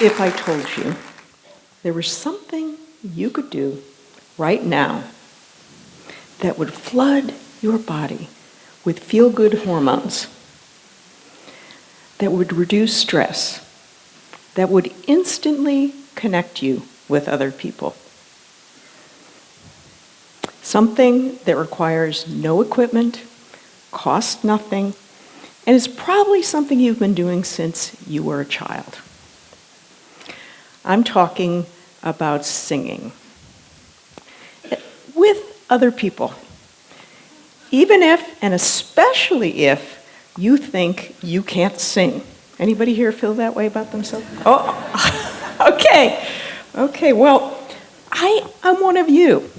if I told you there was something you could do right now that would flood your body with feel-good hormones, that would reduce stress, that would instantly connect you with other people? Something that requires no equipment, costs nothing, and is probably something you've been doing since you were a child. I'm talking about singing with other people. Even if, and especially if, you think you can't sing. Anybody here feel that way about themselves? Oh, okay. Okay, well, I'm one of you.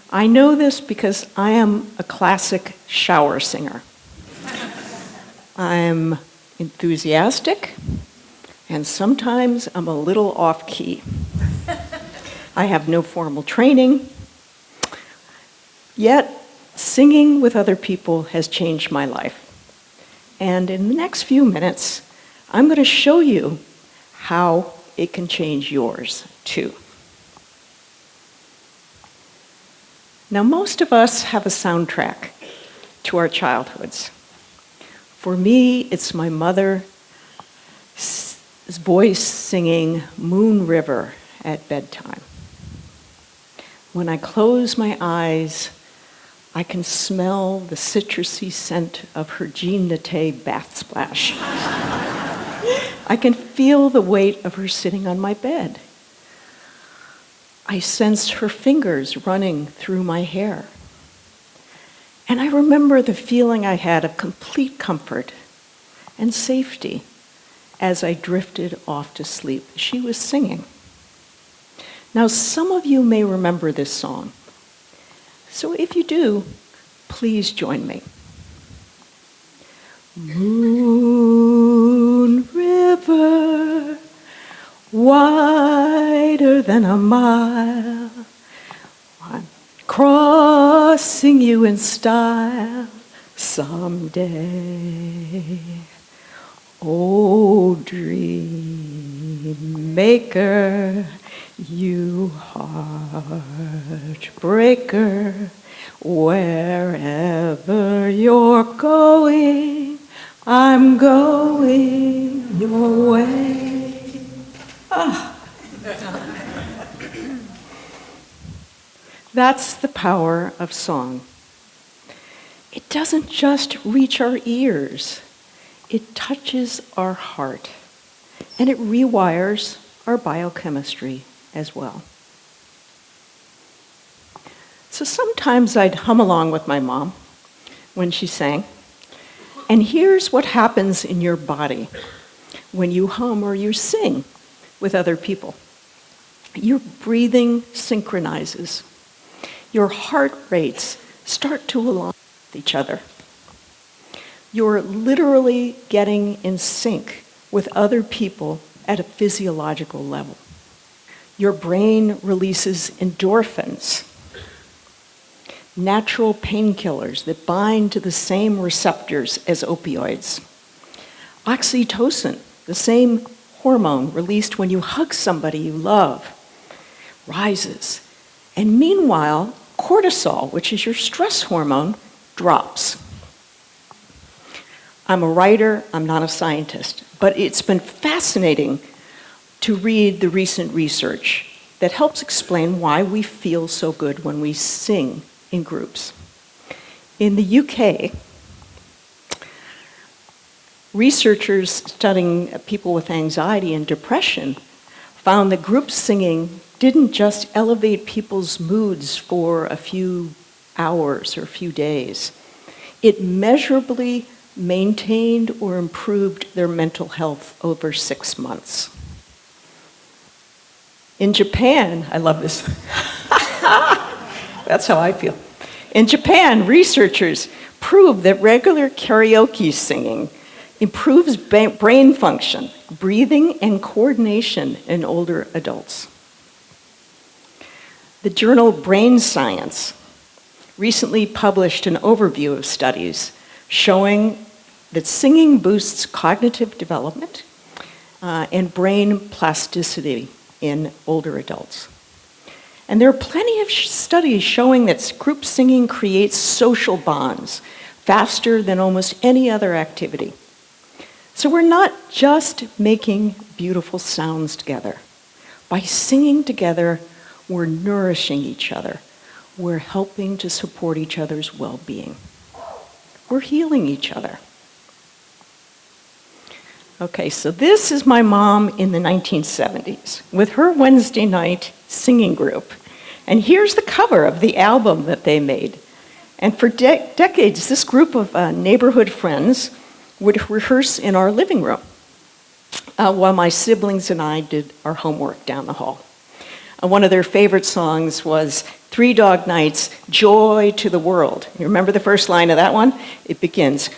I know this because I am a classic shower singer. I'm enthusiastic, and sometimes I'm a little off-key. I have no formal training, yet singing with other people has changed my life. And in the next few minutes, I'm going to show you how it can change yours, too. Now, most of us have a soundtrack to our childhoods. For me, it's my mother's voice singing Moon River at bedtime. When I close my eyes, I can smell the citrusy scent of her Jean Naté bath splash. I can feel the weight of her sitting on my bed. I sense her fingers running through my hair. And I remember the feeling I had of complete comfort and safety as I drifted off to sleep. She was singing. Now, some of you may remember this song. So if you do, please join me. Moon River, wider than a mile, I'm crossing you in style someday. Oh, dream maker, you heartbreaker, wherever you're going, I'm going your way. Ah. That's the power of song. It doesn't just reach our ears, it touches our heart, and it rewires our biochemistry as well. So sometimes I'd hum along with my mom when she sang, and here's what happens in your body when you hum or you sing with other people. Your breathing synchronizes. Your heart rates start to align with each other. You're literally getting in sync with other people at a physiological level. Your brain releases endorphins, natural painkillers that bind to the same receptors as opioids. Oxytocin, the same hormone released when you hug somebody you love, rises. And meanwhile, cortisol, which is your stress hormone, drops. I'm a writer, I'm not a scientist, but it's been fascinating to read the recent research that helps explain why we feel so good when we sing in groups. In the UK, researchers studying people with anxiety and depression found that group singing didn't just elevate people's moods for a few hours or a few days. It measurably maintained or improved their mental health over 6 months. In Japan, I love this. That's how I feel. In Japan, researchers proved that regular karaoke singing improves brain function, breathing, and coordination in older adults. The journal Brain Science recently published an overview of studies showing that singing boosts cognitive development, and brain plasticity in older adults. And there are plenty of studies showing that group singing creates social bonds faster than almost any other activity. So we're not just making beautiful sounds together. By singing together, we're nourishing each other. We're helping to support each other's well-being. We're healing each other. Okay, so this is my mom in the 1970s with her Wednesday night singing group. And here's the cover of the album that they made. And for decades, this group of neighborhood friends would rehearse in our living room while my siblings and I did our homework down the hall. One of their favorite songs was Three Dog Nights, Joy to the World. You remember the first line of that one? It begins,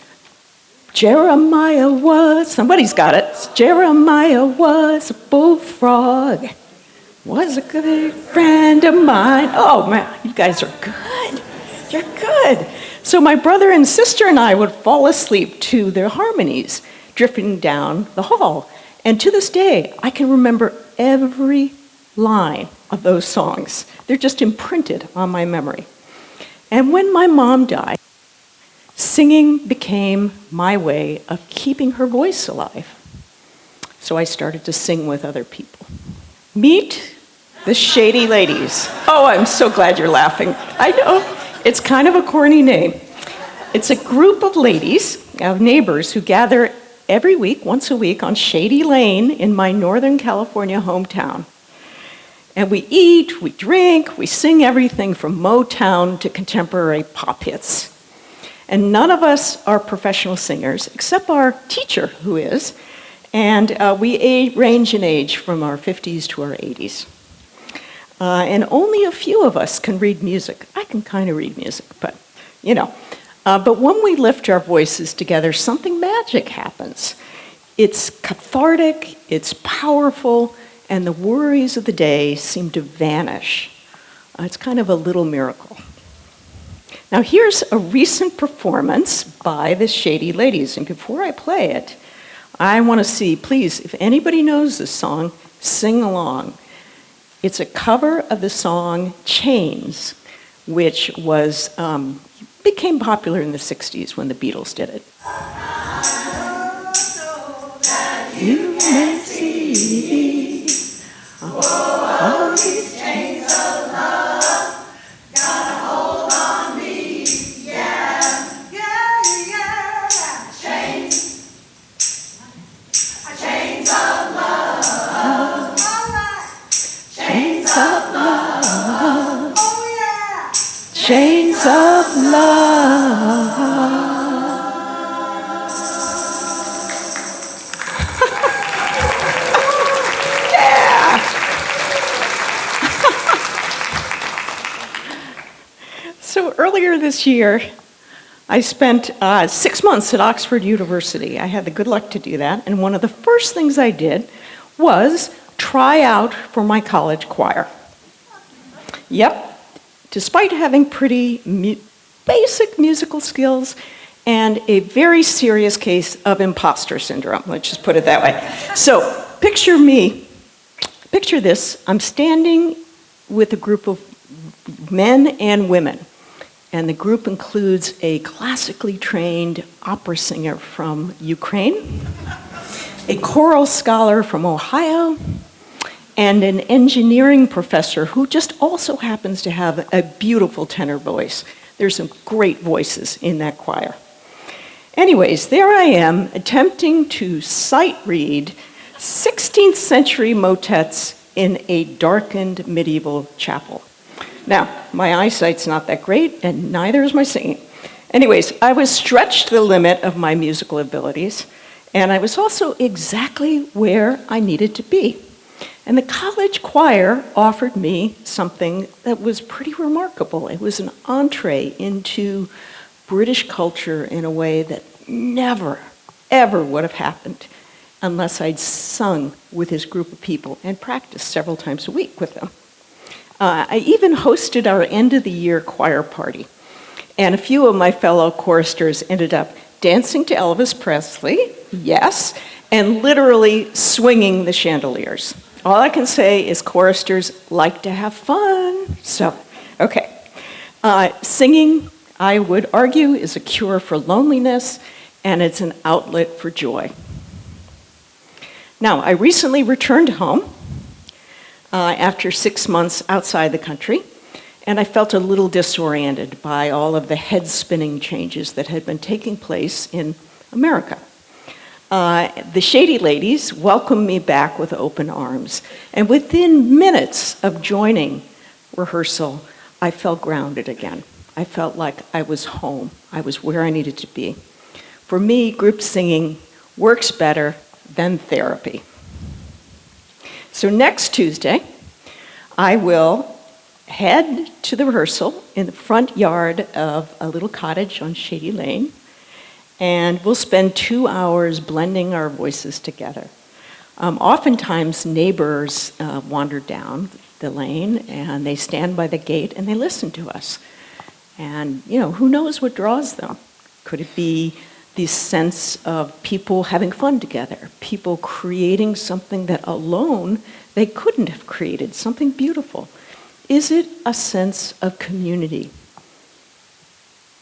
Jeremiah was, somebody's got it. Jeremiah was a bullfrog, was a good friend of mine. Oh man, you guys are good. You're good. So my brother and sister and I would fall asleep to their harmonies drifting down the hall. And to this day, I can remember every line of those songs. They're just imprinted on my memory. And when my mom died, singing became my way of keeping her voice alive. So I started to sing with other people. Meet the Shady Ladies. Oh, I'm so glad you're laughing. I know, it's kind of a corny name. It's a group of ladies, of neighbors, who gather every week, once a week, on Shady Lane in my Northern California hometown. And we eat, we drink, we sing everything from Motown to contemporary pop hits. And none of us are professional singers, except our teacher, who is. And we range in age from our 50s to our 80s. And only a few of us can read music. I can kind of read music, but, you know. But when we lift our voices together, something magic happens. It's cathartic, it's powerful, and the worries of the day seem to vanish. It's kind of a little miracle. Now here's a recent performance by the Shady Ladies, and before I play it, I want to see, please, if anybody knows this song, sing along. It's a cover of the song Chains, which became popular in the 60s when the Beatles did it. You may see all these chains of love, gotta hold on me, yeah, yeah, yeah. Chains of love, chains of love, oh yeah, chains of love. So earlier this year, I spent 6 months at Oxford University. I had the good luck to do that, and one of the first things I did was try out for my college choir. Yep, despite having pretty basic musical skills and a very serious case of imposter syndrome, let's just put it that way. So picture this, I'm standing with a group of men and women. And the group includes a classically trained opera singer from Ukraine, a choral scholar from Ohio, and an engineering professor who just also happens to have a beautiful tenor voice. There's some great voices in that choir. Anyways, there I am attempting to sight read 16th century motets in a darkened medieval chapel. Now, my eyesight's not that great, and neither is my singing. Anyways, I was stretched to the limit of my musical abilities, and I was also exactly where I needed to be. And the college choir offered me something that was pretty remarkable. It was an entree into British culture in a way that never, ever would have happened unless I'd sung with this group of people and practiced several times a week with them. I even hosted our end-of-the-year choir party, and a few of my fellow choristers ended up dancing to Elvis Presley, yes, and literally swinging the chandeliers. All I can say is choristers like to have fun. So, okay. Singing, I would argue, is a cure for loneliness, and it's an outlet for joy. Now, I recently returned home after 6 months outside the country, and I felt a little disoriented by all of the head-spinning changes that had been taking place in America. The Shady Ladies welcomed me back with open arms, and within minutes of joining rehearsal, I felt grounded again. I felt like I was home. I was where I needed to be. For me, group singing works better than therapy. So next Tuesday, I will head to the rehearsal in the front yard of a little cottage on Shady Lane, and we'll spend 2 hours blending our voices together. Oftentimes, neighbors wander down the lane, and they stand by the gate, and they listen to us. And, who knows what draws them? Could it be this sense of people having fun together, people creating something that alone they couldn't have created, something beautiful? Is it a sense of community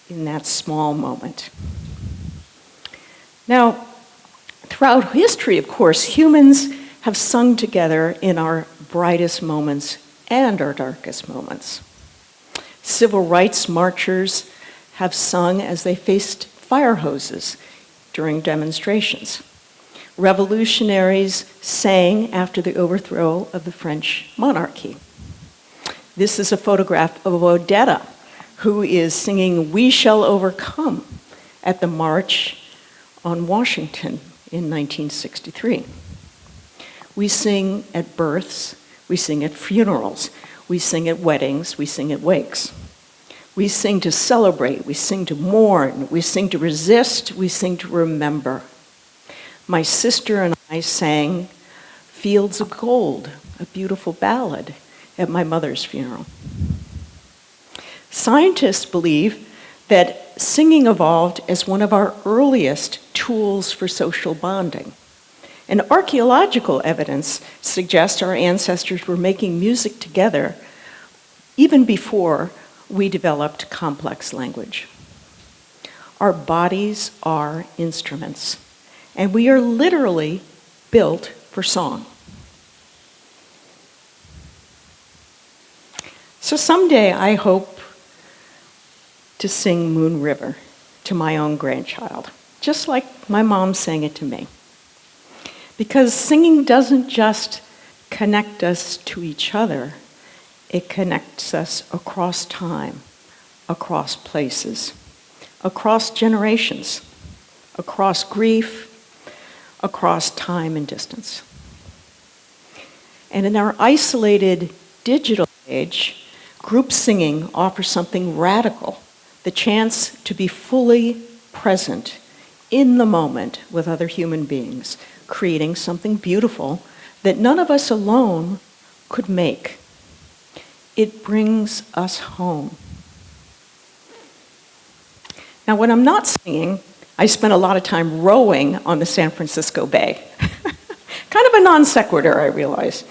in that small moment? Now, throughout history, of course, humans have sung together in our brightest moments and our darkest moments. Civil rights marchers have sung as they faced fire hoses during demonstrations. Revolutionaries sang after the overthrow of the French monarchy. This is a photograph of Odetta, who is singing "We Shall Overcome" at the March on Washington in 1963. We sing at births, we sing at funerals, we sing at weddings, we sing at wakes. We sing to celebrate, we sing to mourn, we sing to resist, we sing to remember. My sister and I sang "Fields of Gold," a beautiful ballad, at my mother's funeral. Scientists believe that singing evolved as one of our earliest tools for social bonding. And archaeological evidence suggests our ancestors were making music together even before we developed complex language. Our bodies are instruments, and we are literally built for song. So someday I hope to sing Moon River to my own grandchild, just like my mom sang it to me. Because singing doesn't just connect us to each other, it connects us across time, across places, across generations, across grief, across time and distance. And in our isolated digital age, group singing offers something radical, the chance to be fully present in the moment with other human beings, creating something beautiful that none of us alone could make. It brings us home. Now, when I'm not singing, I spend a lot of time rowing on the San Francisco Bay. Kind of a non sequitur, I realize.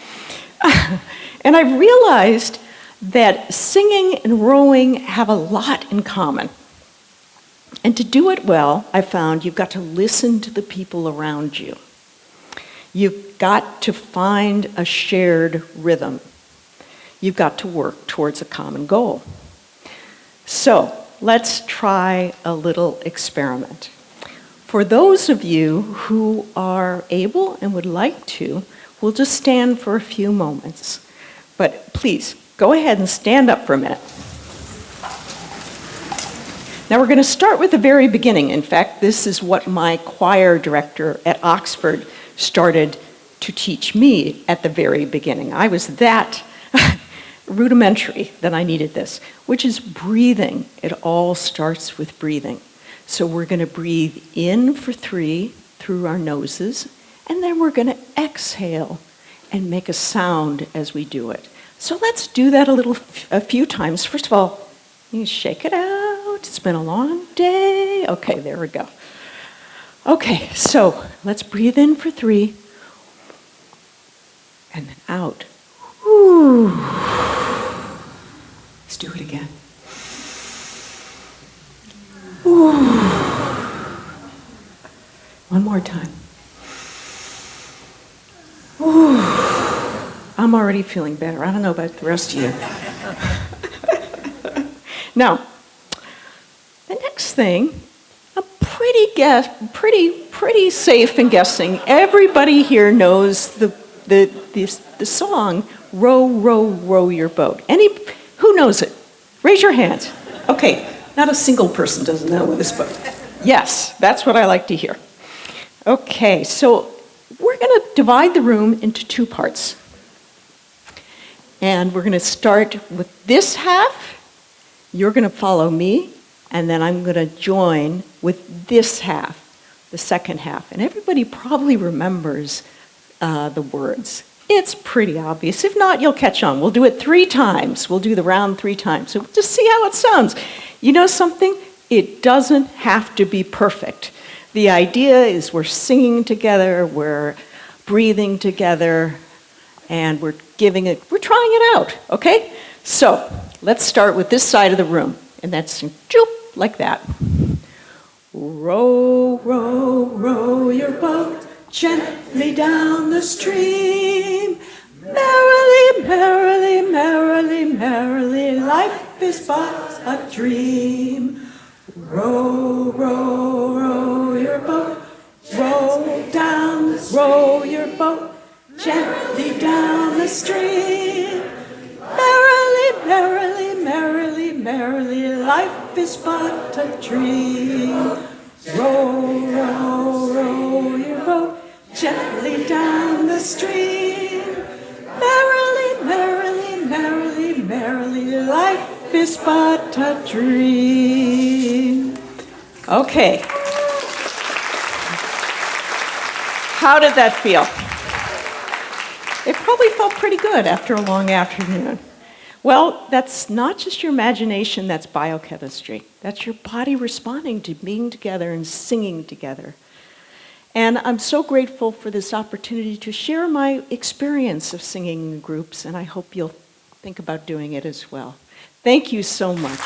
And I realized that singing and rowing have a lot in common. And to do it well, I found you've got to listen to the people around you. You've got to find a shared rhythm. You've got to work towards a common goal. So let's try a little experiment. For those of you who are able and would like to, we'll just stand for a few moments. But please, go ahead and stand up for a minute. Now we're going to start with the very beginning. In fact, this is what my choir director at Oxford started to teach me at the very beginning. I was that rudimentary that I needed this, which is breathing. It all starts with breathing. So we're going to breathe in for 3 through our noses, and then we're going to exhale and make a sound as we do it. So let's do that a few times. First of all, you shake it out. It's been a long day. Okay, there we go. Okay, so let's breathe in for 3, and then out. Whew. Let's do it again. Whew. One more time. Whew. I'm already feeling better. I don't know about the rest of you. Now, the next thing, I'm pretty safe in guessing. Everybody here knows the song "Row, Row, Row Your Boat." Who knows it? Raise your hand. Okay, not a single person doesn't know this boat. Yes, that's what I like to hear. Okay, so we're going to divide the room into 2 parts. And we're going to start with this half. You're going to follow me, and then I'm going to join with this half, the second half. And everybody probably remembers the words. It's pretty obvious. If not, you'll catch on. We'll do it 3 times. We'll do the round 3 times. So just see how it sounds. You know something? It doesn't have to be perfect. The idea is we're singing together, we're breathing together, and we're trying it out, okay? So let's start with this side of the room, and that's like that. Row, row, row your boat gently down the stream. Merrily, merrily, merrily, merrily, life is but a dream. Row, row, row your boat, row your boat gently down the stream. Merrily, merrily, merrily, merrily, life is but a dream. Row, row, row your boat gently down the stream. Merrily, merrily, merrily, merrily, life is but a dream. Okay. How did that feel? It probably felt pretty good after a long afternoon. Well, that's not just your imagination, that's biochemistry. That's your body responding to being together and singing together. And I'm so grateful for this opportunity to share my experience of singing in groups, and I hope you'll think about doing it as well. Thank you so much.